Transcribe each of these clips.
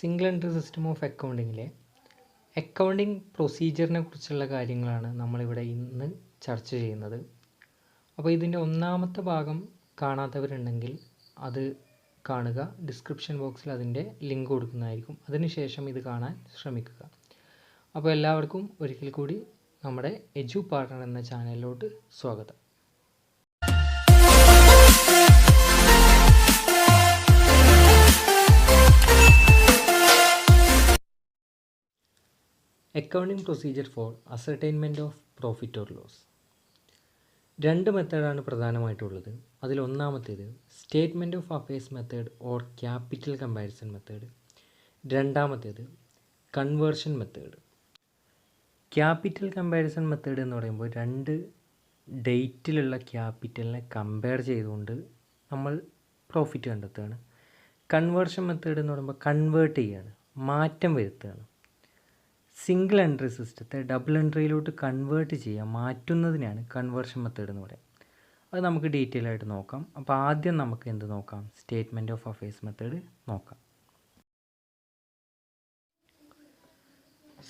Single entry system of അക്കൗണ്ടിങ്ങിലെ accounting പ്രൊസീജിയറിനെ കുറിച്ചുള്ള കാര്യങ്ങളാണ് നമ്മളിവിടെ ഇന്ന് ചർച്ച ചെയ്യുന്നത്. അപ്പോൾ ഇതിൻ്റെ ഒന്നാമത്തെ ഭാഗം കാണാത്തവരുണ്ടെങ്കിൽ അത് കാണുക. ഡിസ്ക്രിപ്ഷൻ ബോക്സിൽ അതിൻ്റെ ലിങ്ക് കൊടുക്കുന്നതായിരിക്കും. അതിനുശേഷം ഇത് കാണാൻ ശ്രമിക്കുക. അപ്പോൾ എല്ലാവർക്കും ഒരിക്കൽ കൂടി നമ്മുടെ എജു പാർട്ണർ എന്ന ചാനലിലോട്ട് സ്വാഗതം. Accounting procedure for ascertainment of profit or loss. രണ്ട് മെത്തേഡാണ് പ്രധാനമായിട്ടുള്ളത്. അതിലൊന്നാമത്തേത് statement of affairs method or capital comparison method. രണ്ടാമത്തേത് conversion method. Capital comparison method എന്ന് പറയുമ്പോൾ രണ്ട് ഡേറ്റിലുള്ള ക്യാപിറ്റലിനെ കമ്പയർ ചെയ്തുകൊണ്ട് നമ്മൾ പ്രോഫിറ്റ് കണ്ടെത്തുകയാണ്. കൺവേർഷൻ മെത്തേഡ് എന്ന് പറയുമ്പോൾ കൺവേർട്ട് ചെയ്യുകയാണ്, മാറ്റം വരുത്തുകയാണ്. സിംഗിൾ എൻട്രി സിസ്റ്റത്തെ ഡബിൾ എൻട്രിയിലോട്ട് കൺവേർട്ട് ചെയ്യുക, മാറ്റുന്നതിനാണ് കൺവേർഷൻ മെത്തേഡ് എന്ന് പറയുക. അത് നമുക്ക് ഡീറ്റെയിൽ ആയിട്ട് നോക്കാം. അപ്പോൾ ആദ്യം നമുക്ക് എന്ത് നോക്കാം? സ്റ്റേറ്റ്മെൻറ്റ് ഓഫ് അഫയേഴ്സ് മെത്തേഡ് നോക്കാം.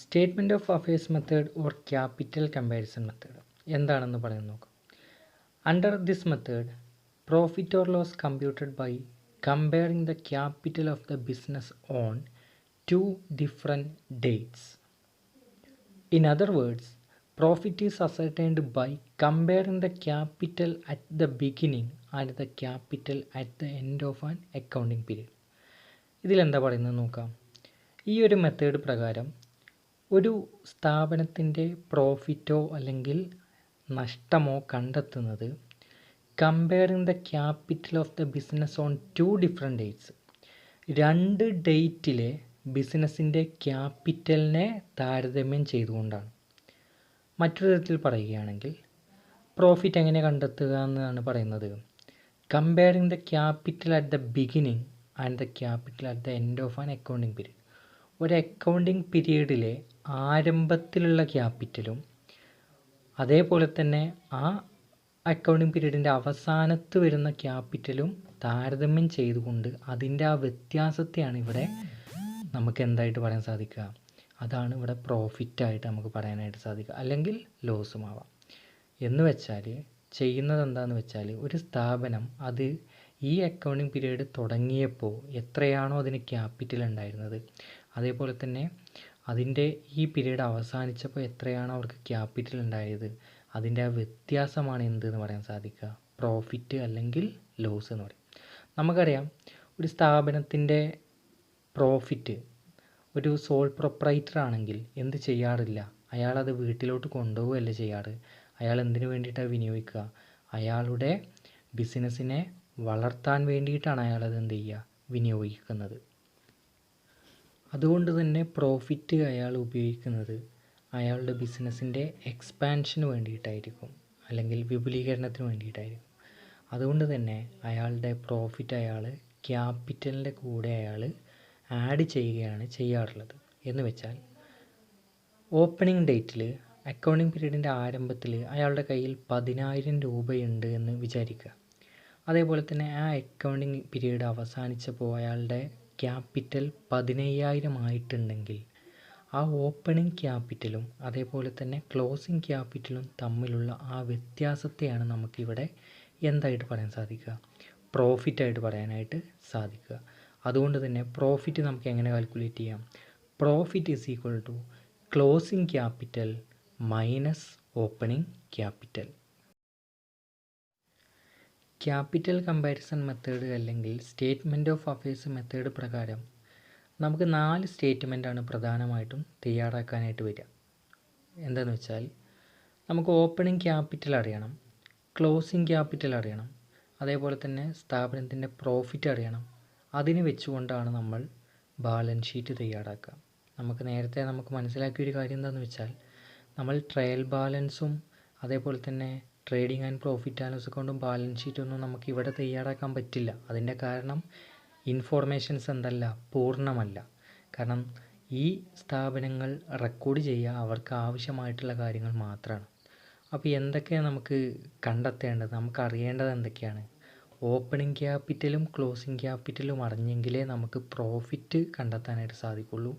Statement of affairs method or capital comparison method എന്താണെന്ന് പറയുന്നത് നോക്കാം. Under this method profit or loss computed by comparing the capital of the business on two different dates. In other words, profit is ascertained by comparing the capital at the beginning and the capital at the end of an accounting period. ഇതിലെന്താ പറയുന്നത് നോക്കാം. ഈ ഒരു method പ്രകാരം ഒരു സ്ഥാപനത്തിൻ്റെ പ്രോഫിറ്റോ അല്ലെങ്കിൽ നഷ്ടമോ കണ്ടെത്തുന്നത് comparing the capital of the business on two different dates. രണ്ട് ഡേറ്റിലെ ബിസിനസ്സിൻ്റെ ക്യാപിറ്റലിനെ താരതമ്യം ചെയ്തുകൊണ്ടാണ്. മറ്റൊരു തരത്തിൽ പറയുകയാണെങ്കിൽ പ്രോഫിറ്റ് എങ്ങനെ കണ്ടെത്തുക എന്നാണ് പറയുന്നത്. Comparing the capital at the beginning and the capital at the end of an accounting period. ഒരു അക്കൗണ്ടിങ് പീരീഡിലെ ആരംഭത്തിലുള്ള ക്യാപിറ്റലും അതേപോലെ തന്നെ ആ അക്കൗണ്ടിങ് പീരീഡിൻ്റെ അവസാനത്ത് വരുന്ന ക്യാപിറ്റലും താരതമ്യം ചെയ്തുകൊണ്ട് അതിൻ്റെ ആ വ്യത്യാസത്തെയാണ് ഇവിടെ നമുക്ക് എന്തായിട്ട് പറയാൻ സാധിക്കുക? അതാണ് ഇവിടെ പ്രോഫിറ്റായിട്ട് നമുക്ക് പറയാനായിട്ട് സാധിക്കുക, അല്ലെങ്കിൽ ലോസും ആവാം. എന്ന് വെച്ചാൽ ചെയ്യുന്നത് എന്താണെന്ന് വെച്ചാൽ ഒരു സ്ഥാപനം അത് ഈ അക്കൗണ്ടിങ് പീരീഡ് തുടങ്ങിയപ്പോൾ എത്രയാണോ അതിന് ക്യാപിറ്റൽ ഉണ്ടായിരുന്നത്, അതേപോലെ തന്നെ അതിൻ്റെ ഈ പീരീഡ് അവസാനിച്ചപ്പോൾ എത്രയാണോ അവർക്ക് ക്യാപിറ്റൽ ഉണ്ടായത്, അതിൻ്റെ ആ വ്യത്യാസമാണ് എന്തെന്ന് പറയാൻ സാധിക്കുക? പ്രോഫിറ്റ് അല്ലെങ്കിൽ ലോസ് എന്ന് പറയും. നമുക്കറിയാം ഒരു സ്ഥാപനത്തിൻ്റെ പ്രോഫിറ്റ് ഒരു സോൾ പ്രൊപ്രൈറ്റർ ആണെങ്കിൽ എന്ത് ചെയ്യാറില്ല, അയാളത് വീട്ടിലോട്ട് കൊണ്ടുപോവുകയല്ല ചെയ്യാറ്. അയാൾ എന്തിനു വേണ്ടിയിട്ടാണ് വിനിയോഗിക്കുക? അയാളുടെ ബിസിനസ്സിനെ വളർത്താൻ വേണ്ടിയിട്ടാണ് അയാളത് എന്ത് ചെയ്യുക? വിനിയോഗിക്കുന്നത്. അതുകൊണ്ട് തന്നെ പ്രോഫിറ്റ് അയാൾ ഉപയോഗിക്കുന്നത് അയാളുടെ ബിസിനസ്സിൻ്റെ എക്സ്പാൻഷന് വേണ്ടിയിട്ടായിരിക്കും, അല്ലെങ്കിൽ വിപുലീകരണത്തിന് വേണ്ടിയിട്ടായിരിക്കും. അതുകൊണ്ട് തന്നെ അയാളുടെ പ്രോഫിറ്റ് അയാൾ ക്യാപിറ്റലിൻ്റെ കൂടെ അയാൾ ആഡ് ചെയ്യുകയാണ് ചെയ്യാറുള്ളത്. എന്ന് വെച്ചാൽ ഓപ്പണിംഗ് ഡേറ്റിൽ അക്കൗണ്ടിങ് പീരീഡിൻ്റെ ആരംഭത്തിൽ അയാളുടെ കയ്യിൽ 10,000 രൂപയുണ്ട് എന്ന് വിചാരിക്കുക. അതേപോലെ തന്നെ ആ അക്കൗണ്ടിങ് പീരീഡ് അവസാനിച്ചപ്പോൾ അയാളുടെ ക്യാപിറ്റൽ 15,000 ആയിട്ടുണ്ടെങ്കിൽ ആ ഓപ്പണിംഗ് ക്യാപിറ്റലും അതേപോലെ തന്നെ ക്ലോസിംഗ് ക്യാപിറ്റലും തമ്മിലുള്ള ആ വ്യത്യാസത്തെയാണ് നമുക്കിവിടെ എന്തായിട്ട് പറയാൻ സാധിക്കുക? പ്രോഫിറ്റായിട്ട് പറയാനായിട്ട് സാധിക്കുക. അതുകൊണ്ട് തന്നെ പ്രോഫിറ്റ് നമുക്ക് എങ്ങനെ കാൽക്കുലേറ്റ് ചെയ്യാം? Profit is equal to closing capital minus opening capital. Capital comparison method അല്ലെങ്കിൽ സ്റ്റേറ്റ്മെൻറ്റ് ഓഫ് അഫയേഴ്സ് മെത്തേഡ് പ്രകാരം നമുക്ക് 4 സ്റ്റേറ്റ്മെൻറ്റാണ് പ്രധാനമായിട്ടും തയ്യാറാക്കാനായിട്ട് വരിക. എന്താണെന്ന് വെച്ചാൽ നമുക്ക് ഓപ്പണിംഗ് ക്യാപിറ്റൽ അറിയണം, ക്ലോസിംഗ് ക്യാപിറ്റൽ അറിയണം, അതേപോലെ തന്നെ സ്ഥാപനത്തിൻ്റെ പ്രോഫിറ്റ് അറിയണം. അതിന് വെച്ചുകൊണ്ടാണ് നമ്മൾ ബാലൻസ് ഷീറ്റ് തയ്യാറാക്കുക. നേരത്തെ മനസ്സിലാക്കിയൊരു കാര്യം എന്താണെന്ന് വെച്ചാൽ നമ്മൾ ട്രയൽ ബാലൻസും അതേപോലെ തന്നെ trading and profit and loss അക്കൗണ്ടും ബാലൻസ് ഷീറ്റൊന്നും നമുക്ക് ഇവിടെ തയ്യാറാക്കാൻ പറ്റില്ല. അതിൻ്റെ കാരണം ഇൻഫോർമേഷൻസ് എന്തല്ല, പൂർണ്ണമല്ല. കാരണം ഈ സ്ഥാപനങ്ങൾ റെക്കോർഡ് ചെയ്യുക അവർക്ക് ആവശ്യമായിട്ടുള്ള കാര്യങ്ങൾ മാത്രമാണ്. അപ്പോൾ എന്തൊക്കെയാണ് നമുക്ക് കണ്ടെത്തേണ്ടത്, നമുക്ക് അറിയേണ്ടത് എന്തൊക്കെയാണ്? ഓപ്പണിംഗ് ക്യാപിറ്റലും ക്ലോസിംഗ് ക്യാപിറ്റലും അറിഞ്ഞെങ്കിലേ നമുക്ക് പ്രോഫിറ്റ് കണ്ടെത്താനായിട്ട് സാധിക്കുള്ളൂ.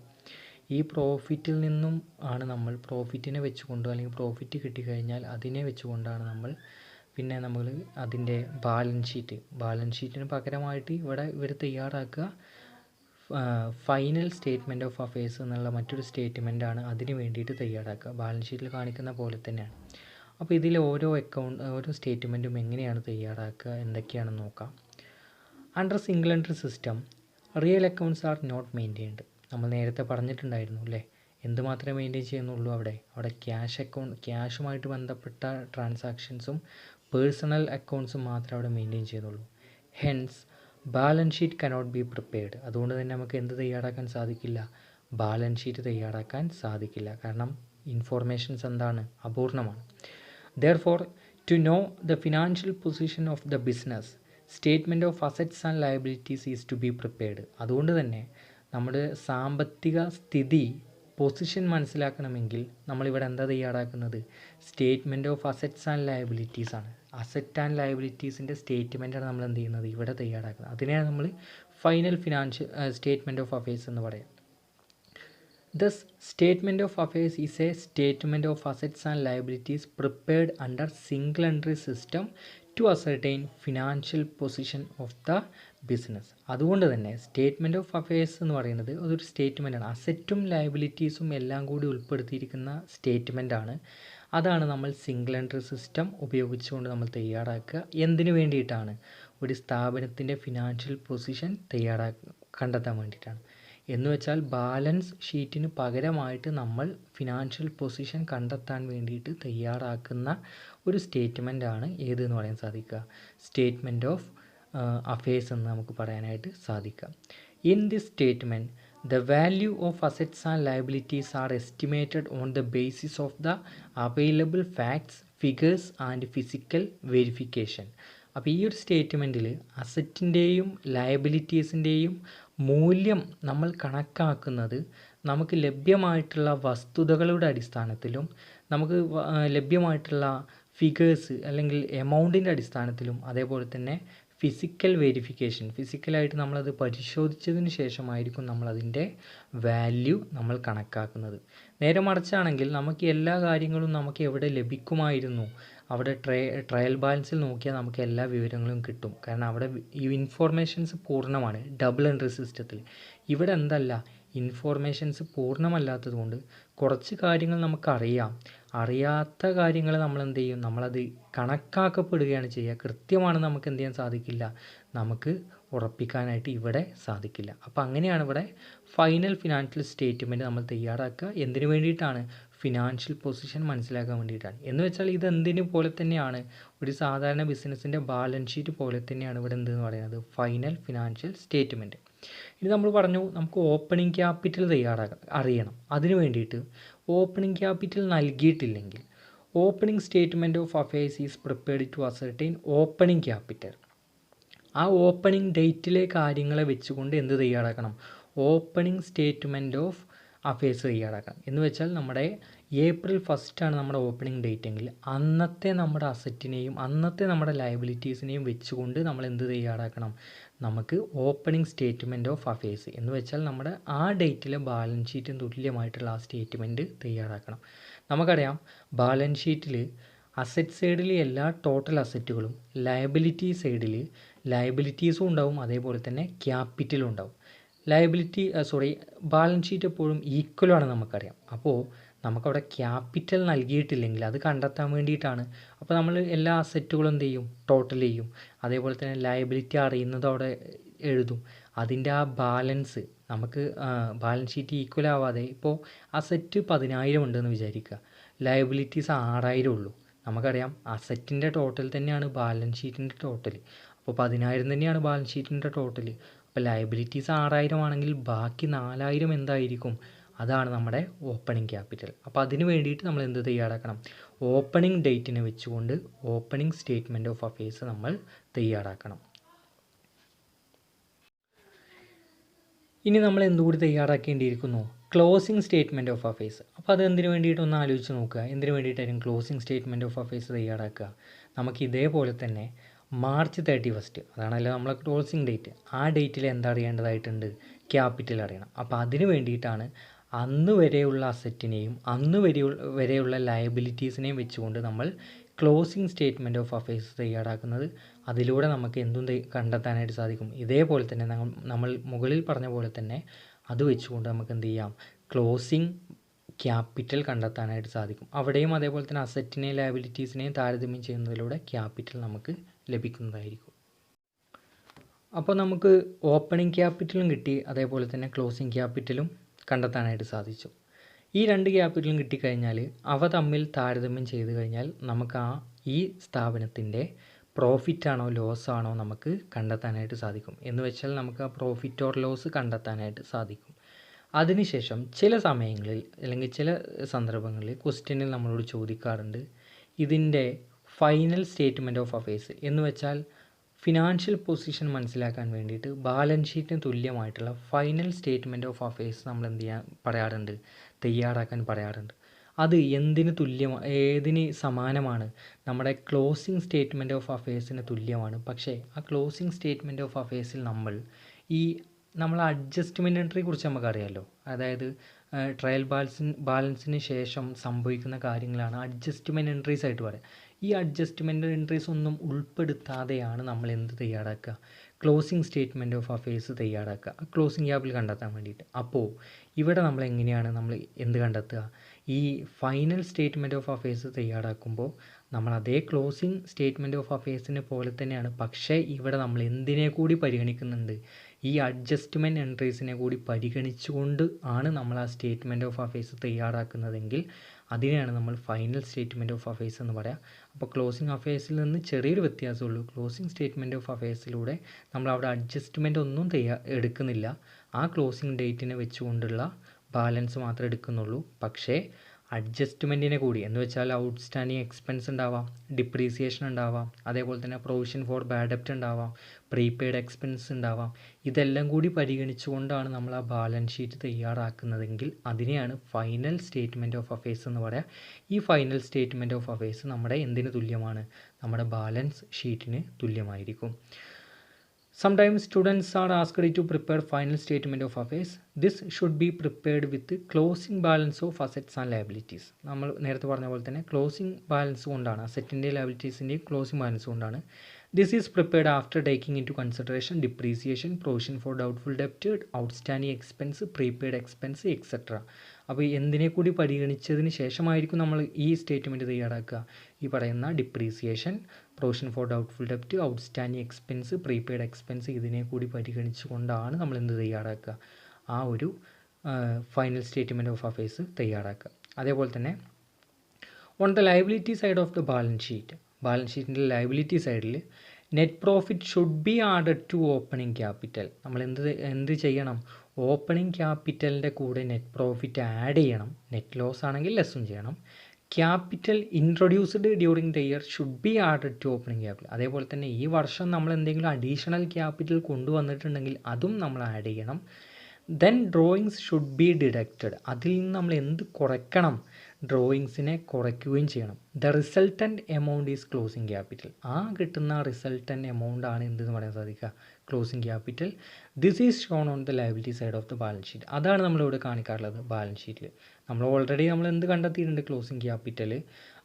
ഈ പ്രോഫിറ്റിൽ നിന്നും ആണ് നമ്മൾ പ്രോഫിറ്റിനെ വെച്ചുകൊണ്ടോ അല്ലെങ്കിൽ പ്രോഫിറ്റ് കിട്ടിക്കഴിഞ്ഞാൽ അതിനെ വെച്ചുകൊണ്ടാണ് നമ്മൾ അതിൻ്റെ ബാലൻസ് ഷീറ്റിന് പകരമായിട്ട് ഇവർ തയ്യാറാക്കുക ഫൈനൽ സ്റ്റേറ്റ്മെൻറ്റ് ഓഫ് അഫയേഴ്സ് എന്നുള്ള മറ്റൊരു സ്റ്റേറ്റ്മെൻറ്റാണ് അതിന് വേണ്ടിയിട്ട് തയ്യാറാക്കുക. ബാലൻസ് ഷീറ്റിൽ കാണിക്കുന്ന പോലെ തന്നെയാണ്. അപ്പോൾ ഇതിൽ ഓരോ സ്റ്റേറ്റ്മെൻറ്റും എങ്ങനെയാണ് തയ്യാറാക്കുക എന്തൊക്കെയാണെന്ന് നോക്കാം. Under single entry system real accounts are not maintained. നമ്മൾ നേരത്തെ പറഞ്ഞിട്ടുണ്ടായിരുന്നു അല്ലേ, എന്തുമാത്രമേ മെയിൻറ്റെയിൻ ചെയ്യുന്നുള്ളൂ അവിടെ ക്യാഷുമായിട്ട് ബന്ധപ്പെട്ട ട്രാൻസാക്ഷൻസും പേഴ്സണൽ അക്കൗണ്ട്സും മാത്രമേ അവിടെ മെയിൻറ്റെയിൻ ചെയ്യുന്നുള്ളൂ. Hence balance sheet cannot be prepared. അതുകൊണ്ട് തന്നെ നമുക്ക് എന്ത് തയ്യാറാക്കാൻ സാധിക്കില്ല, ബാലൻസ് ഷീറ്റ് തയ്യാറാക്കാൻ സാധിക്കില്ല. കാരണം ഇൻഫോർമേഷൻസ് എന്താണ്, അപൂർണമാണ്. Therefore, to know the financial position of the business, statement of assets and liabilities is to be prepared. അതുകൊണ്ട് തന്നെ നമ്മുടെ സാമ്പത്തിക സ്ഥിതി പൊസിഷൻ മനസ്സിലാക്കണമെങ്കിൽ നമ്മളിവിടെ എന്താ തയ്യാറാക്കുന്നത്, statement of assets and liabilities ആണ്. അസറ്റ് ആൻഡ് ലയബിലിറ്റീസിൻ്റെ സ്റ്റേറ്റ്മെൻറ്റാണ് നമ്മൾ എന്ത് ചെയ്യുന്നത്, ഇവിടെ തയ്യാറാക്കുന്നത്. അതിനെയാണ് നമ്മൾ final financial statement of affairs എന്ന് പറയുന്നത്. Thus, statement of affairs is a statement of assets and liabilities prepared under single entry system to ascertain financial position of the business. അതുകൊണ്ട് തന്നെ സ്റ്റേറ്റ്മെൻറ്റ് ഓഫ് അഫയേഴ്സ് എന്ന് പറയുന്നത് അതൊരു സ്റ്റേറ്റ്മെൻറ്റാണ്. അസറ്റും ലയബിലിറ്റീസും എല്ലാം കൂടി ഉൾപ്പെടുത്തിയിരിക്കുന്ന സ്റ്റേറ്റ്മെൻറ്റാണ്. അതാണ് നമ്മൾ സിംഗിൾ എൻട്രി സിസ്റ്റം ഉപയോഗിച്ചുകൊണ്ട് നമ്മൾ തയ്യാറാക്കുക. എന്തിനു വേണ്ടിയിട്ടാണ്, ഒരു സ്ഥാപനത്തിൻ്റെ ഫിനാൻഷ്യൽ പൊസിഷൻ കണ്ടെത്താൻ വേണ്ടിയിട്ടാണ്. എന്ന് വെച്ചാൽ ബാലൻസ് ഷീറ്റിന് പകരമായിട്ട് നമ്മൾ ഫിനാൻഷ്യൽ പൊസിഷൻ കണ്ടെത്താൻ വേണ്ടിയിട്ട് തയ്യാറാക്കുന്ന ഒരു സ്റ്റേറ്റ്മെൻറ്റാണ് ഏതെന്ന് പറയാൻ സാധിക്കുക, സ്റ്റേറ്റ്മെൻറ്റ് ഓഫ് അഫയേഴ്സ് എന്ന് നമുക്ക് പറയാനായിട്ട് സാധിക്കുക. In this statement the value of assets and liabilities R estimated on the basis of the available facts, figures and physical verification. അപ്പോൾ ഈ ഒരു സ്റ്റേറ്റ്മെൻറ്റിൽ അസറ്റിൻ്റെയും ലയബിലിറ്റീസിൻ്റെയും മൂല്യം നമ്മൾ കണക്കാക്കുന്നത് നമുക്ക് ലഭ്യമായിട്ടുള്ള വസ്തുതകളുടെ അടിസ്ഥാനത്തിലും നമുക്ക് ലഭ്യമായിട്ടുള്ള ഫിഗേഴ്സ് അല്ലെങ്കിൽ എമൗണ്ടിൻ്റെ അടിസ്ഥാനത്തിലും അതേപോലെ തന്നെ ഫിസിക്കലായിട്ട് നമ്മളത് പരിശോധിച്ചതിന് ശേഷമായിരിക്കും നമ്മളതിൻ്റെ വാല്യൂ നമ്മൾ കണക്കാക്കുന്നത്. നേരെ മറിച്ചാണെങ്കിൽ നമുക്ക് എല്ലാ കാര്യങ്ങളും നമുക്ക് എവിടെ ലഭിക്കുമായിരുന്നു, അവിടെ ട്രയൽ ബാലൻസിൽ നോക്കിയാൽ നമുക്ക് എല്ലാ വിവരങ്ങളും കിട്ടും. കാരണം അവിടെ ഈ ഇൻഫോർമേഷൻസ് പൂർണ്ണമാണ് ഡബിൾ എൻട്രി സിസ്റ്റത്തിൽ. ഇവിടെ എന്തല്ല, ഇൻഫോർമേഷൻസ് പൂർണ്ണമല്ലാത്തത് കൊണ്ട് കുറച്ച് കാര്യങ്ങൾ നമുക്കറിയാം, അറിയാത്ത കാര്യങ്ങൾ നമ്മൾ എന്ത് ചെയ്യും, നമ്മളത് കണക്കാക്കപ്പെടുകയാണ് ചെയ്യുക. കൃത്യമാണ് നമുക്ക് എന്ത് ചെയ്യാൻ സാധിക്കില്ല, നമുക്ക് ഉറപ്പിക്കാനായിട്ട് ഇവിടെ സാധിക്കില്ല. അപ്പോൾ അങ്ങനെയാണ് ഇവിടെ ഫൈനൽ ഫിനാൻഷ്യൽ സ്റ്റേറ്റ്മെൻറ്റ് നമ്മൾ തയ്യാറാക്കുക. എന്തിനു വേണ്ടിയിട്ടാണ്, ഫിനാൻഷ്യൽ പൊസിഷൻ മനസ്സിലാക്കാൻ വേണ്ടിയിട്ടാണ്. എന്ന് വെച്ചാൽ ഇത് എന്തിനു പോലെ തന്നെയാണ്, ഒരു സാധാരണ ബിസിനസ്സിൻ്റെ ബാലൻസ് ഷീറ്റ് പോലെ തന്നെയാണ് ഇവിടെ എന്തെന്ന് പറയുന്നത്, ഫൈനൽ ഫിനാൻഷ്യൽ സ്റ്റേറ്റ്മെൻറ്റ്. ഇനി നമ്മൾ പറഞ്ഞു നമുക്ക് ഓപ്പണിംഗ് ക്യാപിറ്റൽ അറിയണം. അതിനു വേണ്ടിയിട്ട് ഓപ്പണിംഗ് ക്യാപിറ്റൽ നൽകിയിട്ടില്ലെങ്കിൽ opening statement of affairs is prepared to ascertain opening capital. ആ ഓപ്പണിംഗ് ഡേറ്റിലെ കാര്യങ്ങളെ വെച്ചുകൊണ്ട് എന്ത് തയ്യാറാക്കണം, ഓപ്പണിംഗ് സ്റ്റേറ്റ്മെൻറ്റ് ഓഫ് അഫയേഴ്സ് തയ്യാറാക്കാം. എന്ന് വെച്ചാൽ നമ്മുടെ April 1 നമ്മുടെ ഓപ്പണിംഗ് ഡേറ്റ് എങ്കിൽ അന്നത്തെ നമ്മുടെ അസറ്റിനെയും അന്നത്തെ നമ്മുടെ ലയബിലിറ്റീസിനെയും വെച്ചുകൊണ്ട് നമ്മൾ എന്ത് തയ്യാറാക്കണം, നമുക്ക് ഓപ്പണിംഗ് സ്റ്റേറ്റ്മെൻറ്റ് ഓഫ് അഫയേഴ്സ് എന്ന് വെച്ചാൽ നമ്മുടെ ആ ഡേറ്റിലെ ബാലൻസ് ഷീറ്റിന് തുല്യമായിട്ടുള്ള ആ സ്റ്റേറ്റ്മെൻറ്റ് തയ്യാറാക്കണം. നമുക്കറിയാം ബാലൻസ് ഷീറ്റിൽ അസറ്റ് സൈഡിൽ എല്ലാ ടോട്ടൽ അസറ്റുകളും, ലയബിലിറ്റി ലയബിലിറ്റീസും ഉണ്ടാവും, അതേപോലെ തന്നെ ക്യാപിറ്റലും ഉണ്ടാവും. ബാലൻസ് ഷീറ്റ് എപ്പോഴും ഈക്വലാണ് നമുക്കറിയാം. അപ്പോൾ നമുക്കവിടെ ക്യാപിറ്റൽ നൽകിയിട്ടില്ലെങ്കിൽ അത് കണ്ടെത്താൻ വേണ്ടിയിട്ടാണ്. അപ്പോൾ നമ്മൾ എല്ലാ അസറ്റുകളും എന്ത് ചെയ്യും, ടോട്ടൽ ചെയ്യും. അതേപോലെ തന്നെ ലയബിലിറ്റി അറിയുന്നത് അവിടെ എഴുതും. അതിൻ്റെ ആ ബാലൻസ് നമുക്ക് ബാലൻസ് ഷീറ്റ് ഈക്വൽ ആവാതെ, ഇപ്പോൾ അസറ്റ് 10,000 ഉണ്ടെന്ന് വിചാരിക്കുക, ലയബിലിറ്റീസ് 6,000 ഉള്ളൂ. നമുക്കറിയാം അസറ്റിൻ്റെ ടോട്ടൽ തന്നെയാണ് ബാലൻസ് ഷീറ്റിൻ്റെ ടോട്ടൽ. അപ്പോൾ 10,000 തന്നെയാണ് ബാലൻസ് ഷീറ്റിൻ്റെ ടോട്ടൽ. അപ്പോൾ ലയബിലിറ്റീസ് 6,000 ആണെങ്കിൽ ബാക്കി 4,000 എന്തായിരിക്കും, അതാണ് നമ്മുടെ ഓപ്പണിംഗ് ക്യാപിറ്റൽ. അപ്പോൾ അതിന് വേണ്ടിയിട്ട് നമ്മൾ എന്ത് തയ്യാറാക്കണം, ഓപ്പണിംഗ് ഡേറ്റിനെ വെച്ചുകൊണ്ട് ഓപ്പണിംഗ് സ്റ്റേറ്റ്മെൻറ്റ് ഓഫ് അഫയേഴ്സ് നമ്മൾ തയ്യാറാക്കണം. ഇനി നമ്മൾ എന്തുകൂടി തയ്യാറാക്കേണ്ടിയിരിക്കുന്നു, ക്ലോസിംഗ് സ്റ്റേറ്റ്മെൻറ്റ് ഓഫ് അഫയേഴ്സ്. അപ്പോൾ അത് എന്തിനു വേണ്ടിയിട്ടൊന്ന് ആലോചിച്ച് നോക്കുക, എന്തിനു വേണ്ടിയിട്ടായിരിക്കും ക്ലോസിംഗ് സ്റ്റേറ്റ്മെൻറ്റ് ഓഫ് അഫയേഴ്സ് തയ്യാറാക്കുക. നമുക്ക് ഇതേപോലെ തന്നെ മാർച്ച് 31 അതാണല്ലോ നമ്മളെ ക്ലോസിംഗ് ഡേറ്റ്. ആ ഡേറ്റിൽ എന്തറിയേണ്ടതായിട്ടുണ്ട്? ക്യാപിറ്റൽ അറിയണം. അപ്പോൾ അതിന് വേണ്ടിയിട്ടാണ് അന്ന് വരെയുള്ള അസറ്റിനെയും അന്ന് വരെയുള്ള ലയബിലിറ്റീസിനെയും വെച്ചുകൊണ്ട് നമ്മൾ ക്ലോസിംഗ് സ്റ്റേറ്റ്മെൻറ്റ് ഓഫ് അഫയേഴ്സ് തയ്യാറാക്കുന്നത്. അതിലൂടെ നമുക്ക് എന്തും കണ്ടെത്താനായിട്ട് സാധിക്കും. ഇതേപോലെ തന്നെ നമ്മൾ മുകളിൽ പറഞ്ഞ പോലെ തന്നെ അത് വെച്ചുകൊണ്ട് നമുക്ക് എന്ത് ചെയ്യാം? ക്ലോസിംഗ് ക്യാപിറ്റൽ കണ്ടെത്താനായിട്ട് സാധിക്കും. അവിടെയും അതേപോലെ തന്നെ അസറ്റിനെയും ലയബിലിറ്റീസിനെയും താരതമ്യം ചെയ്യുന്നതിലൂടെ ക്യാപിറ്റൽ നമുക്ക് ലഭിക്കുന്നതായിരിക്കും. അപ്പോൾ നമുക്ക് ഓപ്പണിംഗ് ക്യാപിറ്റലും കിട്ടി, അതേപോലെ തന്നെ ക്ലോസിംഗ് ക്യാപിറ്റലും കണ്ടെത്താനായിട്ട് സാധിച്ചു. ഈ രണ്ട് ക്യാപിറ്റലും കിട്ടിക്കഴിഞ്ഞാൽ അവ തമ്മിൽ താരതമ്യം ചെയ്ത് കഴിഞ്ഞാൽ നമുക്ക് ഈ സ്ഥാപനത്തിൻ്റെ പ്രോഫിറ്റ് ആണോ ലോസ് ആണോ നമുക്ക് കണ്ടെത്താനായിട്ട് സാധിക്കും. എന്ന് വെച്ചാൽ നമുക്ക് ആ പ്രോഫിറ്റ് ഓർ ലോസ് കണ്ടെത്താനായിട്ട് സാധിക്കും. അതിനുശേഷം ചില സമയങ്ങളിൽ അല്ലെങ്കിൽ ചില സന്ദർഭങ്ങളിൽ ക്വസ്റ്റ്യനിൽ നമ്മളോട് ചോദിക്കാറുണ്ട് ഇതിൻ്റെ ഫൈനൽ സ്റ്റേറ്റ്മെൻറ്റ് ഓഫ് അഫയേഴ്സ്. എന്ന് വെച്ചാൽ ഫിനാൻഷ്യൽ പൊസിഷൻ മനസ്സിലാക്കാൻ വേണ്ടിയിട്ട് ബാലൻസ് ഷീറ്റിന് തുല്യമായിട്ടുള്ള ഫൈനൽ സ്റ്റേറ്റ്മെൻറ്റ് ഓഫ് അഫയേഴ്സ് നമ്മൾ എന്ത് ചെയ്യാൻ പറയാറുണ്ട്? തയ്യാറാക്കാൻ പറയാറുണ്ട്. അത് എന്തിന് ഏതിന് സമാനമാണ്? നമ്മുടെ ക്ലോസിംഗ് സ്റ്റേറ്റ്മെൻറ്റ് ഓഫ് അഫയേഴ്സിന് തുല്യമാണ്. പക്ഷേ ആ ക്ലോസിംഗ് സ്റ്റേറ്റ്മെൻറ്റ് ഓഫ് അഫയേഴ്സിൽ നമ്മൾ അഡ്ജസ്റ്റ്മെൻ്റ് എൻട്രിയെ കുറിച്ച് നമുക്കറിയാമല്ലോ. അതായത് ട്രയൽ ബാലൻസിന് ശേഷം സംഭവിക്കുന്ന കാര്യങ്ങളാണ് അഡ്ജസ്റ്റ്മെൻറ്റ് എൻട്രീസ് ആയിട്ട് പറയാം. ഈ അഡ്ജസ്റ്റ്മെൻറ്റ് എൻട്രീസ് ഒന്നും ഉൾപ്പെടുത്താതെയാണ് നമ്മൾ എന്ത് തയ്യാറാക്കുക? ക്ലോസിംഗ് സ്റ്റേറ്റ്മെൻറ്റ് ഓഫ് അഫയേഴ്സ് തയ്യാറാക്കുക, ക്ലോസിംഗ് ക്യാപിറ്റൽ കണ്ടെത്താൻ വേണ്ടിയിട്ട്. അപ്പോൾ ഇവിടെ നമ്മൾ എങ്ങനെയാണ് എന്ത് കണ്ടെത്തുക? ഈ ഫൈനൽ സ്റ്റേറ്റ്മെൻറ്റ് ഓഫ് അഫയേഴ്സ് തയ്യാറാക്കുമ്പോൾ നമ്മൾ അതേ ക്ലോസിംഗ് സ്റ്റേറ്റ്മെൻറ്റ് ഓഫ് അഫയേഴ്സിനെ പോലെ തന്നെയാണ്. പക്ഷേ ഇവിടെ നമ്മൾ എന്തിനെ കൂടി പരിഗണിക്കുന്നുണ്ട്? ഈ അഡ്ജസ്റ്റ്മെൻറ്റ് എൻട്രീസിനെ കൂടി പരിഗണിച്ചുകൊണ്ട് ആണ് നമ്മൾ ആ സ്റ്റേറ്റ്മെൻറ്റ് ഓഫ് അഫയേഴ്സ് തയ്യാറാക്കുന്നതെങ്കിൽ അതിനെയാണ് നമ്മൾ ഫൈനൽ സ്റ്റേറ്റ്മെൻറ്റ് ഓഫ് അഫയേഴ്സ് എന്ന് പറയാം. അപ്പോൾ ക്ലോസിംഗ് അഫയേഴ്സിൽ നിന്ന് ചെറിയൊരു വ്യത്യാസമുള്ളൂ. ക്ലോസിംഗ് സ്റ്റേറ്റ്മെൻറ്റ് ഓഫ് അഫയേഴ്സിലൂടെ നമ്മൾ അവിടെ അഡ്ജസ്റ്റ്മെൻ്റ് ഒന്നും എടുക്കുന്നില്ല. ആ ക്ലോസിംഗ് ഡേറ്റിനെ വെച്ചുകൊണ്ടുള്ള ബാലൻസ് മാത്രമേ എടുക്കുന്നുള്ളൂ. പക്ഷേ അഡ്ജസ്റ്റ്മെൻറ്റിനെ കൂടി എന്ന് വെച്ചാൽ ഔട്ട്സ്റ്റാൻഡിങ് എക്സ്പെൻസ് ഉണ്ടാവാം, ഡിപ്രീസിയേഷൻ ഉണ്ടാവാം, അതേപോലെ തന്നെ പ്രൊവിഷൻ ഫോർ ബാഡ് ഡെപ്റ്റ് ഉണ്ടാവാം, പ്രീപെയ്ഡ് എക്സ്പെൻസ് ഉണ്ടാവാം. ഇതെല്ലാം കൂടി പരിഗണിച്ചുകൊണ്ടാണ് നമ്മൾ ആ ബാലൻസ് ഷീറ്റ് തയ്യാറാക്കുന്നതെങ്കിൽ അതിനെയാണ് ഫൈനൽ സ്റ്റേറ്റ്മെൻറ്റ് ഓഫ് അഫയേഴ്സ് എന്ന് പറയാം. ഈ ഫൈനൽ സ്റ്റേറ്റ്മെൻറ്റ് ഓഫ് അഫയേഴ്സ് നമ്മുടെ എന്തിന് തുല്യമാണ്? നമ്മുടെ ബാലൻസ് ഷീറ്റിന് തുല്യമായിരിക്കും. Sometimes students are asked to prepare final statement of affairs. This should be prepared with closing balance of assets and liabilities. നമ്മൾ നേരത്തെ പറഞ്ഞ പോലെ തന്നെ ക്ലോസിംഗ് ബാലൻസ് കൊണ്ടാണ്, അസറ്റിൻ്റെയും ലയബിലിറ്റീസിൻ്റെയും ക്ലോസിംഗ് ബാലൻസ് കൊണ്ടാണ്. This is prepared after taking into consideration depreciation, provision for doubtful ഡെപ്റ്റ്, outstanding expense, prepaid expense etcetera. അപ്പോൾ എന്തിനെ കൂടി പരിഗണിച്ചതിന് ശേഷമായിരിക്കും നമ്മൾ ഈ സ്റ്റേറ്റ്മെൻറ്റ് തയ്യാറാക്കുക? ഈ പറയുന്ന ഡിപ്രീസിയേഷൻ, പ്രൊവിഷൻ ഫോർ ഡൗട്ട്ഫുൾ ഡെപ്റ്റ്, ഔട്ട്സ്റ്റാൻഡിങ് എക്സ്പെൻസ്, പ്രീപെയ്ഡ് എക്സ്പെൻസ് ഇതിനെ കൂടി പരിഗണിച്ചുകൊണ്ടാണ് നമ്മൾ എന്ത് തയ്യാറാക്കുക? ആ ഒരു ഫൈനൽ സ്റ്റേറ്റ്മെൻറ്റ് ഓഫ് അഫയേഴ്സ് തയ്യാറാക്കുക. അതേപോലെ തന്നെ on the liability side of the balance ഷീറ്റിൻ്റെ ലയബിലിറ്റി സൈഡിൽ net profit should be added to opening capital. നമ്മൾ എന്ത് ചെയ്യണം? ഓപ്പണിംഗ് ക്യാപിറ്റലിൻ്റെ കൂടെ നെറ്റ് പ്രോഫിറ്റ് ആഡ് ചെയ്യണം. നെറ്റ് ലോസ് ആണെങ്കിൽ ലെസ്സും ചെയ്യണം. Capital introduced during the year should be added to opening capital. അതേപോലെ തന്നെ ഈ വർഷം നമ്മൾ എന്തെങ്കിലും അഡീഷണൽ ക്യാപിറ്റൽ കൊണ്ടുവന്നിട്ടുണ്ടെങ്കിൽ അതും നമ്മൾ ആഡ് ചെയ്യണം. Then drawings should be deducted. അതിൽ നിന്ന് നമ്മൾ എന്ത് കുറയ്ക്കണം? ഡ്രോയിങ്സിനെ കുറയ്ക്കുകയും ചെയ്യണം. The resultant amount is closing capital. ആ കിട്ടുന്ന റിസൾട്ടൻറ്റ് എമൗണ്ട് ആണ് എന്തെന്ന് പറയാൻ സാധിക്കുക? Closing capital. This is shown on the liability side of the balance sheet. അതാണ് നമ്മളിവിടെ കാണിക്കാറുള്ളത് ബാലൻസ് ഷീറ്റിൽ. നമ്മൾ ഓൾറെഡി എന്ത് കണ്ടെത്തിയിട്ടുണ്ട്? Closing capital.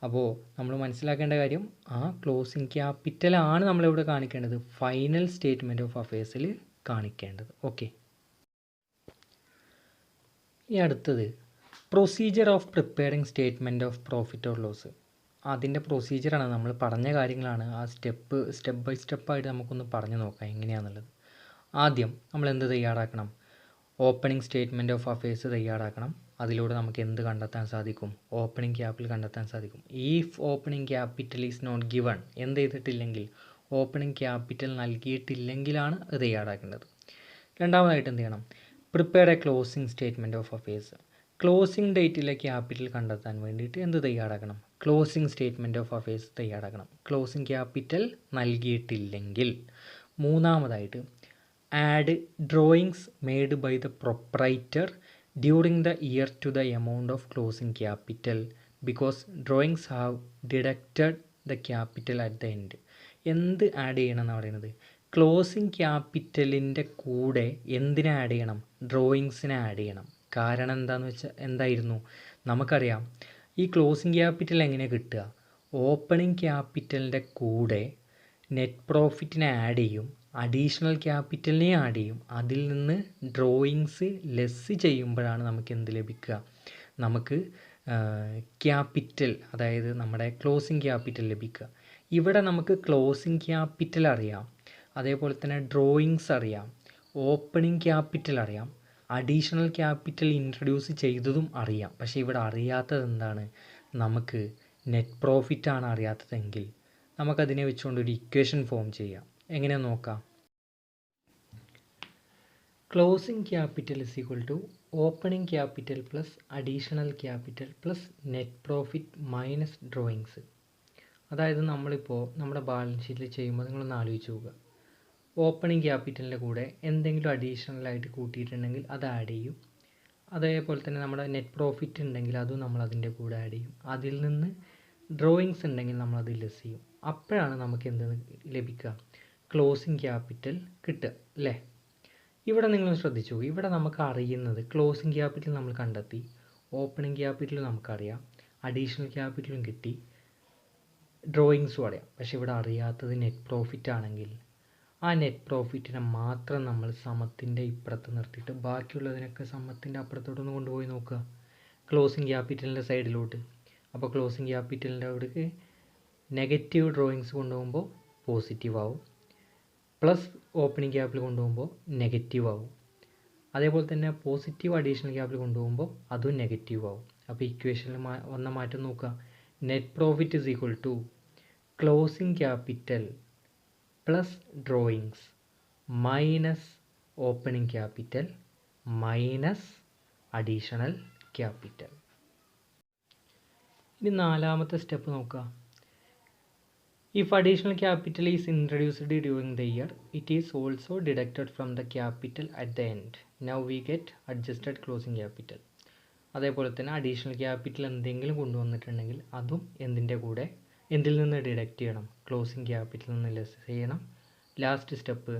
അപ്പോൾ നമ്മൾ മനസ്സിലാക്കേണ്ട കാര്യം ആ ക്ലോസിംഗ് ക്യാപിറ്റലാണ് നമ്മളിവിടെ കാണിക്കേണ്ടത്, ഫൈനൽ സ്റ്റേറ്റ്മെൻറ്റ് ഓഫ് അഫയേഴ്സിൽ കാണിക്കേണ്ടത്. ഓക്കെ. ഈ അടുത്തത് procedure of preparing statement of profit or loss. അതിൻ്റെ പ്രൊസീജിയറാണ്, നമ്മൾ പറഞ്ഞ കാര്യങ്ങളാണ്. ആ സ്റ്റെപ്പ് ബൈ സ്റ്റെപ്പായിട്ട് നമുക്കൊന്ന് പറഞ്ഞു നോക്കാം എങ്ങനെയാണെന്നുള്ളത്. ആദ്യം നമ്മൾ എന്ത് തയ്യാറാക്കണം? ഓപ്പണിംഗ് സ്റ്റേറ്റ്മെൻറ്റ് ഓഫ് അഫയേഴ്സ് തയ്യാറാക്കണം. അതിലൂടെ നമുക്ക് എന്ത് കണ്ടെത്താൻ സാധിക്കും? ഓപ്പണിംഗ് ക്യാപിറ്റൽ കണ്ടെത്താൻ സാധിക്കും. If opening capital is not given, എന്ത് ചെയ്തിട്ടില്ലെങ്കിൽ, ഓപ്പണിംഗ് ക്യാപിറ്റൽ നൽകിയിട്ടില്ലെങ്കിലാണ് അത് തയ്യാറാക്കേണ്ടത്. രണ്ടാമതായിട്ട് എന്ത് ചെയ്യണം? Prepare a closing statement of affairs. Closing ഡേറ്റിലെ ക്യാപിറ്റൽ കണ്ടെത്താൻ വേണ്ടിയിട്ട് എന്ത് തയ്യാറാക്കണം? ക്ലോസിംഗ് സ്റ്റേറ്റ്മെൻറ്റ് ഓഫ് അഫയേഴ്സ് തയ്യാറാക്കണം. ക്ലോസിംഗ് ക്യാപിറ്റൽ നൽകിയിട്ടില്ലെങ്കിൽ. മൂന്നാമതായിട്ട് add drawings made by the proprietor during the year to the amount of closing capital because drawings have deducted the capital at the end. എന്ത് add ചെയ്യണം എന്ന് പറയുന്നത്, closing ക്യാപിറ്റലിൻ്റെ കൂടെ എന്തിനെ add ചെയ്യണം, ഡ്രോയിങ്സിനെ ആഡ് ചെയ്യണം. കാരണം എന്താണെന്ന് വെച്ചാൽ എന്തായിരുന്നു, നമുക്കറിയാം ഈ ക്ലോസിങ് ക്യാപിറ്റൽ എങ്ങനെ കിട്ടുക, ഓപ്പണിംഗ് ക്യാപിറ്റലിൻ്റെ കൂടെ നെറ്റ് പ്രോഫിറ്റിനെ ആഡ് ചെയ്യും, അഡീഷണൽ ക്യാപിറ്റലിനെ ആഡ് ചെയ്യും, അതിൽ നിന്ന് ഡ്രോയിങ്സ് ലെസ് ചെയ്യുമ്പോഴാണ് നമുക്ക് എന്ത് ലഭിക്കുക, നമുക്ക് ക്യാപിറ്റൽ, അതായത് നമ്മുടെ ക്ലോസിങ് ക്യാപിറ്റൽ ലഭിക്കുക. ഇവിടെ നമുക്ക് ക്ലോസിങ് ക്യാപിറ്റൽ അറിയാം, അതേപോലെ തന്നെ ഡ്രോയിങ്സ് അറിയാം, ഓപ്പണിംഗ് ക്യാപിറ്റൽ അറിയാം, അഡീഷണൽ ക്യാപിറ്റൽ ഇൻട്രൊഡ്യൂസ് ചെയ്തതും അറിയാം. പക്ഷേ ഇവിടെ അറിയാത്തത് എന്താണ്, നമുക്ക് നെറ്റ് പ്രോഫിറ്റാണ് അറിയാത്തതെങ്കിൽ നമുക്കതിനെ വെച്ചുകൊണ്ട് ഒരു ഇക്വേഷൻ ഫോം ചെയ്യാം. എങ്ങനെ നോക്കാം. Closing capital is equal to opening capital plus additional capital plus net profit minus drawings. അതായത് നമ്മളിപ്പോൾ നമ്മുടെ ബാലൻസ് ഷീറ്റിൽ ചെയ്യുമ്പോൾ നിങ്ങളൊന്ന് ആലോചിച്ച് നോക്കുക, ഓപ്പണിംഗ് ക്യാപിറ്റലിൻ്റെ കൂടെ എന്തെങ്കിലും അഡീഷണലായിട്ട് കൂട്ടിയിട്ടുണ്ടെങ്കിൽ അത് ആഡ് ചെയ്യും, അതേപോലെ തന്നെ നമ്മുടെ നെറ്റ് പ്രോഫിറ്റ് ഉണ്ടെങ്കിൽ അതും നമ്മൾ അതിൻ്റെ കൂടെ ആഡ് ചെയ്യും, അതിൽ നിന്ന് ഡ്രോയിങ്സ് ഉണ്ടെങ്കിൽ നമ്മളത് ലെസ് ചെയ്യും. അപ്പോഴാണ് നമുക്ക് എന്ത് ലഭിക്കുക, ക്ലോസിംഗ് ക്യാപിറ്റൽ കിട്ടുക അല്ലേ. ഇവിടെ നിങ്ങൾ ശ്രദ്ധിച്ചു, ഇവിടെ നമുക്ക് അറിയുന്നത് ക്ലോസിംഗ് ക്യാപിറ്റൽ നമ്മൾ കണ്ടെത്തി, ഓപ്പണിംഗ് ക്യാപിറ്റൽ നമുക്കറിയാം, അഡീഷണൽ ക്യാപിറ്റലും കിട്ടി, ഡ്രോയിങ്സും അറിയാം. പക്ഷേ ഇവിടെ അറിയാത്തത് നെറ്റ് പ്രോഫിറ്റ് ആണെങ്കിൽ ആ നെറ്റ് പ്രോഫിറ്റിനെ മാത്രം നമ്മൾ സമത്തിൻ്റെ ഇപ്പുറത്ത് നിർത്തിയിട്ട് ബാക്കിയുള്ളതിനൊക്കെ സമത്തിൻ്റെ അപ്പുറത്തോട്ടൊന്ന് കൊണ്ടുപോയി നോക്കുക, ക്ലോസിംഗ് ക്യാപിറ്റലിൻ്റെ സൈഡിലോട്ട്. അപ്പോൾ ക്ലോസിംഗ് ക്യാപിറ്റലിൻ്റെ അവിടേക്ക് നെഗറ്റീവ് ഡ്രോയിങ്സ് കൊണ്ടുപോകുമ്പോൾ പോസിറ്റീവ് ആവും, പ്ലസ് ഓപ്പണിംഗ് ക്യാപിറ്റൽ കൊണ്ടുപോകുമ്പോൾ നെഗറ്റീവ് ആവും, അതേപോലെ തന്നെ പോസിറ്റീവ് അഡീഷണൽ ക്യാപിറ്റൽ കൊണ്ടുപോകുമ്പോൾ അതും നെഗറ്റീവ് ആവും. അപ്പോൾ ഇക്വേഷനിൽ വന്ന മാറ്റം നോക്കുക, net profit is equal to closing capital plus drawings minus opening capital minus additional capital. ഇനി നാലാമത്തെ സ്റ്റെപ്പ് നോക്കുക. If additional capital is introduced during the year, it is also deducted from the capital at the end. Now we get adjusted closing capital. അതേപോലെ തന്നെ additional capital എന്തെങ്കിലും കൊണ്ടുവന്നിട്ടുണ്ടെങ്കിൽ അതും എന്തിൽ നിന്ന് deduct ചെയ്യണം, ക്ലോസിംഗ് ക്യാപിറ്റലിൽ നിന്ന് ലെസ് ചെയ്യണം. Last step,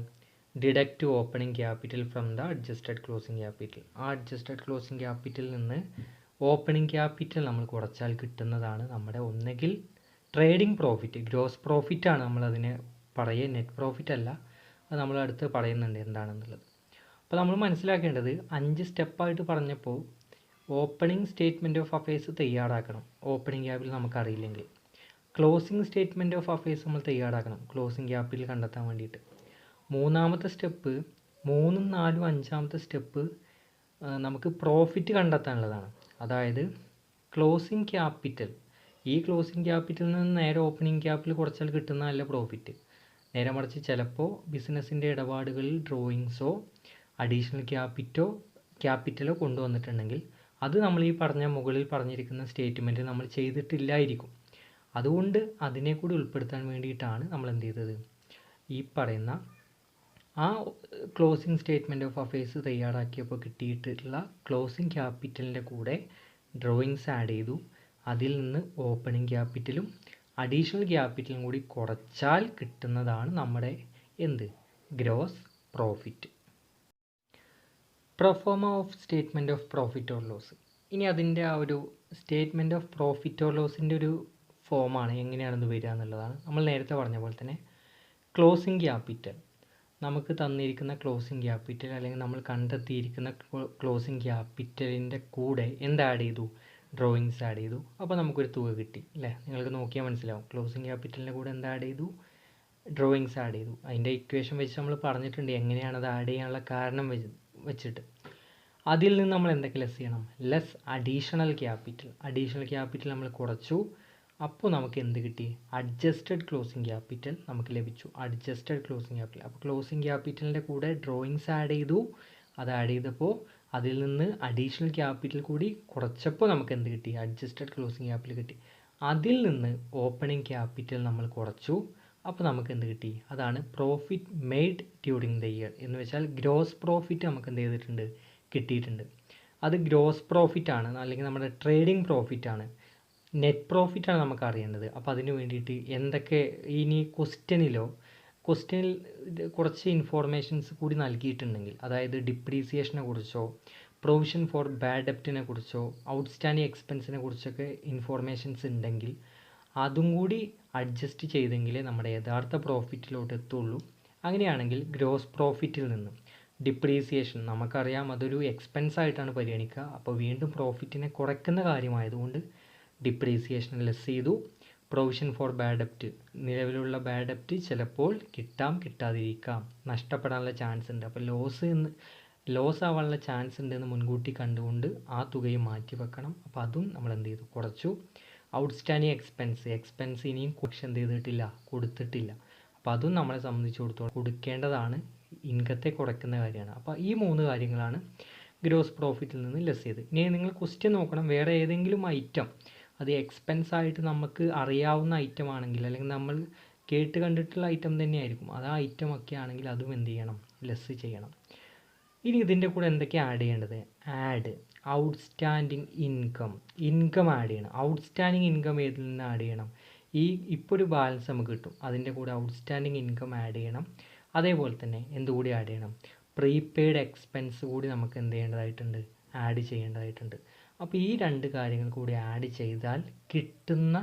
deduct opening capital from the adjusted closing capital. ആ അഡ്ജസ്റ്റഡ് ക്ലോസിംഗ് ക്യാപിറ്റലിൽ നിന്ന് ഓപ്പണിംഗ് ക്യാപിറ്റൽ നമ്മൾ കുറച്ചാൽ കിട്ടുന്നതാണ് നമ്മുടെ ഒന്നുകിൽ ട്രേഡിംഗ് പ്രോഫിറ്റ്, ഗ്രോസ് പ്രോഫിറ്റാണ് നമ്മളതിനെ പറയുക, നെറ്റ് പ്രോഫിറ്റ് അല്ല. അത് നമ്മൾ അടുത്ത് പറയുന്നുണ്ട് എന്താണെന്നുള്ളത്. അപ്പോൾ നമ്മൾ മനസ്സിലാക്കേണ്ടത് 5 സ്റ്റെപ്പായിട്ട് പറഞ്ഞപ്പോൾ ഓപ്പണിംഗ് സ്റ്റേറ്റ്മെൻറ്റ് ഓഫ് അഫയേഴ്സ് തയ്യാറാക്കണം, ഓപ്പണിംഗ് ക്യാപിറ്റൽ നമുക്കറിയില്ലെങ്കിൽ. ക്ലോസിംഗ് സ്റ്റേറ്റ്മെൻറ്റ് ഓഫ് അഫയേഴ്സ് നമ്മൾ തയ്യാറാക്കണം, ക്ലോസിംഗ് ക്യാപിറ്റൽ കണ്ടെത്താൻ വേണ്ടിയിട്ട്. മൂന്നാമത്തെ സ്റ്റെപ്പ്, 3, 4, 5 സ്റ്റെപ്പ് നമുക്ക് പ്രോഫിറ്റ് കണ്ടെത്താനുള്ളതാണ്. അതായത് ക്ലോസിംഗ് ക്യാപിറ്റൽ, ഈ ക്ലോസിംഗ് ക്യാപിറ്റലിൽ നിന്ന് നേരെ ഓപ്പണിംഗ് ക്യാപിറ്റൽ കുറച്ചാൽ കിട്ടുന്നതല്ല പ്രോഫിറ്റ്. നേരെ മറിച്ച് ചിലപ്പോൾ ബിസിനസ്സിൻ്റെ ഇടപാടുകളിൽ ഡ്രോയിങ്സോ അഡീഷണൽ ക്യാപിറ്റലോ കൊണ്ടുവന്നിട്ടുണ്ടെങ്കിൽ അത് നമ്മൾ ഈ മുകളിൽ പറഞ്ഞിരിക്കുന്ന സ്റ്റേറ്റ്മെൻറ്റ് നമ്മൾ ചെയ്തിട്ടില്ലായിരിക്കും. അതുകൊണ്ട് അതിനെ കൂടി ഉൾപ്പെടുത്താൻ വേണ്ടിയിട്ടാണ് നമ്മൾ എന്ത് ചെയ്തത്, ഈ പറയുന്ന ആ ക്ലോസിംഗ് സ്റ്റേറ്റ്മെൻറ്റ് ഓഫ് അഫയേഴ്സ് തയ്യാറാക്കിയപ്പോൾ കിട്ടിയിട്ടുള്ള ക്ലോസിംഗ് ക്യാപിറ്റലിൻ്റെ കൂടെ ഡ്രോയിങ്സ് ആഡ് ചെയ്തു, അതിൽ നിന്ന് ഓപ്പണിംഗ് ക്യാപിറ്റലും അഡീഷണൽ ക്യാപിറ്റലും കൂടി കുറച്ചാൽ കിട്ടുന്നതാണ് നമ്മുടെ gross profit. Proforma of statement of profit or loss. ഇനി അതിൻ്റെ ആ ഒരു സ്റ്റേറ്റ്മെൻറ്റ് ഓഫ് പ്രോഫിറ്റ് ഓർ ലോസിൻ്റെ ഒരു ഫോമാണ്, എങ്ങനെയാണെന്ന് വരിക എന്നുള്ളതാണ്. നമ്മൾ നേരത്തെ പറഞ്ഞ പോലെ തന്നെ ക്ലോസിംഗ് ക്യാപിറ്റൽ, നമുക്ക് തന്നിരിക്കുന്ന ക്ലോസിംഗ് ക്യാപിറ്റൽ അല്ലെങ്കിൽ നമ്മൾ കണ്ടെത്തിയിരിക്കുന്ന ക്ലോസിംഗ് ക്യാപിറ്റലിൻ്റെ കൂടെ എന്ത് ആഡ് ചെയ്തു, ഡ്രോയിങ്സ് ആഡ് ചെയ്തു. അപ്പോൾ നമുക്കൊരു തുക കിട്ടി അല്ലേ, നിങ്ങൾക്ക് നോക്കിയാൽ മനസ്സിലാവും. ക്ലോസിംഗ് ക്യാപിറ്റലിൻ്റെ കൂടെ എന്ത് ആഡ് ചെയ്തു, ഡ്രോയിങ്സ് ആഡ് ചെയ്തു. അതിൻ്റെ ഇക്വേഷൻ വെച്ച് നമ്മൾ പറഞ്ഞിട്ടുണ്ട് എങ്ങനെയാണ് അത് ആഡ് ചെയ്യാനുള്ള കാരണം വെച്ചിട്ട്. അതിൽ നിന്ന് നമ്മൾ എന്തൊക്കെ ലെസ് ചെയ്യണം, ലെസ് അഡീഷണൽ ക്യാപിറ്റൽ നമ്മൾ കുറച്ചു. അപ്പോൾ നമുക്ക് എന്ത് കിട്ടി, അഡ്ജസ്റ്റഡ് ക്ലോസിംഗ് ക്യാപിറ്റൽ നമുക്ക് ലഭിച്ചു, അഡ്ജസ്റ്റഡ് ക്ലോസിംഗ് ക്യാപിറ്റൽ. അപ്പോൾ ക്ലോസിംഗ് ക്യാപിറ്റലിൻ്റെ കൂടെ ഡ്രോയിങ്സ് ആഡ് ചെയ്തു, അത് ആഡ് ചെയ്തപ്പോൾ അതിൽ നിന്ന് അഡീഷണൽ ക്യാപിറ്റൽ കൂടി കുറച്ചപ്പോൾ നമുക്ക് എന്ത് കിട്ടി, അഡ്ജസ്റ്റഡ് ക്ലോസിംഗ് ക്യാപിറ്റൽ കിട്ടി. അതിൽ നിന്ന് ഓപ്പണിംഗ് ക്യാപിറ്റൽ നമ്മൾ കുറച്ചു, അപ്പോൾ നമുക്ക് എന്ത് കിട്ടി, അതാണ് profit made during the year എന്ന് വെച്ചാൽ ഗ്രോസ് പ്രോഫിറ്റ് നമുക്ക് എന്ത് കിട്ടിയിട്ടുണ്ട്. അത് ഗ്രോസ് പ്രോഫിറ്റ് ആണ്, അല്ലെങ്കിൽ നമ്മുടെ ട്രേഡിംഗ് പ്രോഫിറ്റ് ആണ്. നെറ്റ് പ്രോഫിറ്റാണ് നമുക്ക് അറിയേണ്ടത്. അപ്പോൾ അതിന് വേണ്ടിയിട്ട് എന്തൊക്കെ ഇനി ക്വസ്റ്റ്യനിൽ കുറച്ച് ഇൻഫോർമേഷൻസ് കൂടി നൽകിയിട്ടുണ്ടെങ്കിൽ, അതായത് ഡിപ്രീസിയേഷനെ കുറിച്ചോ പ്രൊവിഷൻ ഫോർ ബാഡ് ഡെപ്റ്റിനെ കുറിച്ചോ ഔട്ട്സ്റ്റാൻഡിങ് എക്സ്പെൻസിനെ കുറിച്ചൊക്കെ ഇൻഫോർമേഷൻസ് ഉണ്ടെങ്കിൽ അതും കൂടി അഡ്ജസ്റ്റ് ചെയ്തെങ്കിലേ നമ്മുടെ യഥാർത്ഥ പ്രോഫിറ്റിലോട്ട് എത്തുള്ളൂ. അങ്ങനെയാണെങ്കിൽ ഗ്രോസ് പ്രോഫിറ്റിൽ നിന്ന് ഡിപ്രീസിയേഷൻ നമുക്കറിയാം അതൊരു എക്സ്പെൻസ് ആയിട്ടാണ് പരിഗണിക്കുക. അപ്പോൾ വീണ്ടും പ്രോഫിറ്റിനെ കുറയ്ക്കുന്ന കാര്യമായതുകൊണ്ട് ഡിപ്രീസിയേഷൻ ലെസ് ചെയ്തു. പ്രൊവിഷൻ ഫോർ ബാഡ് ഡെപ്റ്റ്, നിലവിലുള്ള ബാഡ് ഡെപ്റ്റ് ചിലപ്പോൾ കിട്ടാതിരിക്കാം, നഷ്ടപ്പെടാനുള്ള ചാൻസ് ഉണ്ട്. അപ്പോൾ ലോസ് ആവാനുള്ള ചാൻസ് ഉണ്ടെന്ന് മുൻകൂട്ടി കണ്ടുകൊണ്ട് ആ തുകയും മാറ്റി വെക്കണം. അപ്പോൾ അതും നമ്മൾ എന്ത് ചെയ്തു, കുറച്ചു. ഔട്ട്സ്റ്റാൻഡിങ് എക്സ്പെൻസ് ഇനിയും എന്ത് ചെയ്തിട്ടില്ല, കൊടുത്തിട്ടില്ല. അപ്പോൾ അതും നമ്മളെ സംബന്ധിച്ചിടത്തോളം കൊടുക്കേണ്ടതാണ്, ഇൻകത്തെ കുറയ്ക്കുന്ന കാര്യമാണ്. അപ്പോൾ ഈ 3 കാര്യങ്ങളാണ് ഗ്രോസ് പ്രോഫിറ്റിൽ നിന്ന് ലെസ് ചെയ്ത്. ഇനി നിങ്ങൾ ക്വസ്റ്റ്യൻ നോക്കണം, വേറെ ഏതെങ്കിലും ഐറ്റം അത് എക്സ്പെൻസ് ആയിട്ട് നമുക്ക് അറിയാവുന്ന ഐറ്റം ആണെങ്കിൽ, അല്ലെങ്കിൽ നമ്മൾ കേട്ട് കണ്ടിട്ടുള്ള ഐറ്റം തന്നെയായിരിക്കും, അത് ആ ഐറ്റം ഒക്കെ ആണെങ്കിൽ അതും എന്ത് ചെയ്യണം, ലെസ് ചെയ്യണം. ഇനി ഇതിൻ്റെ കൂടെ എന്തൊക്കെയാണ് ആഡ് ചെയ്യേണ്ടത്? ഔട്ട്സ്റ്റാൻഡിങ് ഇൻകം ആഡ് ചെയ്യണം. ഔട്ട്സ്റ്റാൻഡിങ് ഇൻകം ഏതിൽ നിന്ന് ആഡ് ചെയ്യണം? ഇപ്പോൾ ഒരു ബാലൻസ് നമുക്ക് കിട്ടും, അതിൻ്റെ കൂടെ ഔട്ട്സ്റ്റാൻഡിങ് ഇൻകം ആഡ് ചെയ്യണം. അതേപോലെ തന്നെ എന്തുകൂടി ആഡ് ചെയ്യണം? പ്രീപെയ്ഡ് എക്സ്പെൻസ് കൂടി നമുക്ക് എന്ത് ചെയ്യേണ്ടതായിട്ടുണ്ട്, ആഡ് ചെയ്യേണ്ടതായിട്ടുണ്ട്. അപ്പോൾ ഈ 2 കാര്യങ്ങൾ കൂടി ആഡ് ചെയ്താൽ കിട്ടുന്ന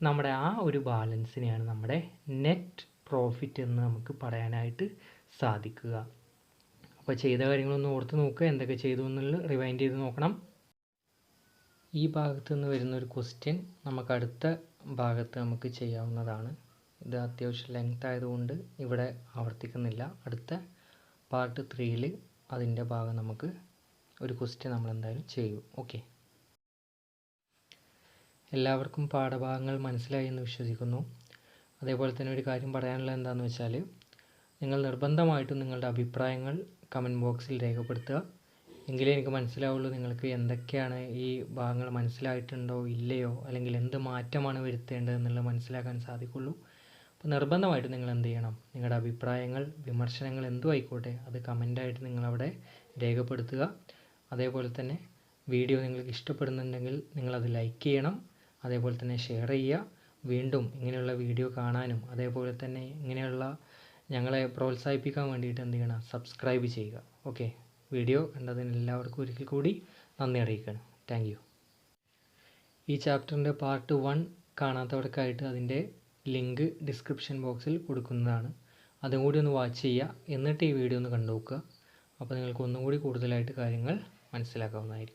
നമ്മുടെ ആ ഒരു ബാലൻസിനെയാണ് നമ്മുടെ നെറ്റ് പ്രോഫിറ്റ് എന്ന് നമുക്ക് പറയാനായിട്ട് സാധിക്കുക. അപ്പോൾ ചെയ്ത കാര്യങ്ങളൊന്ന് ഓർത്ത് നോക്കുക, എന്തൊക്കെ ചെയ്തു എന്നുള്ളത് റിവൈൻഡ് ചെയ്ത് നോക്കണം. ഈ ഭാഗത്ത് നിന്ന് വരുന്നൊരു ക്വസ്റ്റ്യൻ നമുക്ക് അടുത്ത ഭാഗത്ത് നമുക്ക് ചെയ്യാവുന്നതാണ്. ഇത് അത്യാവശ്യം ലെങ്ത് ആയതുകൊണ്ട് ഇവിടെ ആവർത്തിക്കുന്നില്ല. അടുത്ത പാർട്ട് 3ൽ അതിൻ്റെ ഭാഗം നമുക്ക് ഒരു ക്വസ്റ്റ്യൻ നമ്മൾ എന്തായാലും ചെയ്യും. ഓക്കെ, എല്ലാവർക്കും പാഠഭാഗങ്ങൾ മനസ്സിലായി എന്ന് വിശ്വസിക്കുന്നു. അതേപോലെ തന്നെ ഒരു കാര്യം പറയാനുള്ളത് എന്താണെന്ന് വെച്ചാൽ, നിങ്ങൾ നിർബന്ധമായിട്ടും നിങ്ങളുടെ അഭിപ്രായങ്ങൾ കമൻറ്റ് ബോക്സിൽ രേഖപ്പെടുത്തുക. എങ്കിലേ എനിക്ക് മനസ്സിലാവുള്ളൂ നിങ്ങൾക്ക് എന്തൊക്കെയാണ് ഈ ഭാഗങ്ങൾ മനസ്സിലായിട്ടുണ്ടോ ഇല്ലയോ, അല്ലെങ്കിൽ എന്ത് മാറ്റമാണ് വരുത്തേണ്ടത് എന്നുള്ളത് മനസ്സിലാക്കാൻ സാധിക്കുള്ളൂ. അപ്പോൾ നിർബന്ധമായിട്ട് നിങ്ങൾ എന്ത് ചെയ്യണം, നിങ്ങളുടെ അഭിപ്രായങ്ങൾ വിമർശനങ്ങൾ എന്തും ആയിക്കോട്ടെ അത് കമൻ്റായിട്ട് നിങ്ങളവിടെ രേഖപ്പെടുത്തുക. അതേപോലെ തന്നെ വീഡിയോ നിങ്ങൾക്ക് ഇഷ്ടപ്പെടുന്നുണ്ടെങ്കിൽ നിങ്ങളത് ലൈക്ക് ചെയ്യണം, അതേപോലെ തന്നെ ഷെയർ ചെയ്യുക. വീണ്ടും ഇങ്ങനെയുള്ള വീഡിയോ കാണാനും അതേപോലെ തന്നെ ഇങ്ങനെയുള്ള ഞങ്ങളെ പ്രോത്സാഹിപ്പിക്കാൻ വേണ്ടിയിട്ട് എന്ത് ചെയ്യണം, സബ്സ്ക്രൈബ് ചെയ്യുക. ഓക്കെ, വീഡിയോ കണ്ടതിന് എല്ലാവർക്കും ഒരിക്കൽ കൂടി നന്ദി അറിയിക്കണം. Thank you. ഈ ചാപ്റ്ററിൻ്റെ പാർട്ട് 1 കാണാത്തവർക്കായിട്ട് അതിൻ്റെ ലിങ്ക് ഡിസ്ക്രിപ്ഷൻ ബോക്സിൽ കൊടുക്കുന്നതാണ്. അതും കൂടി ഒന്ന് വാച്ച് ചെയ്യുക, എന്നിട്ട് ഈ വീഡിയോ ഒന്ന് കണ്ടു നോക്കുക. അപ്പോൾ നിങ്ങൾക്ക് ഒന്നും കൂടി കൂടുതലായിട്ട് കാര്യങ്ങൾ മനസ്സിലാക്കാവുന്നതായിരിക്കും.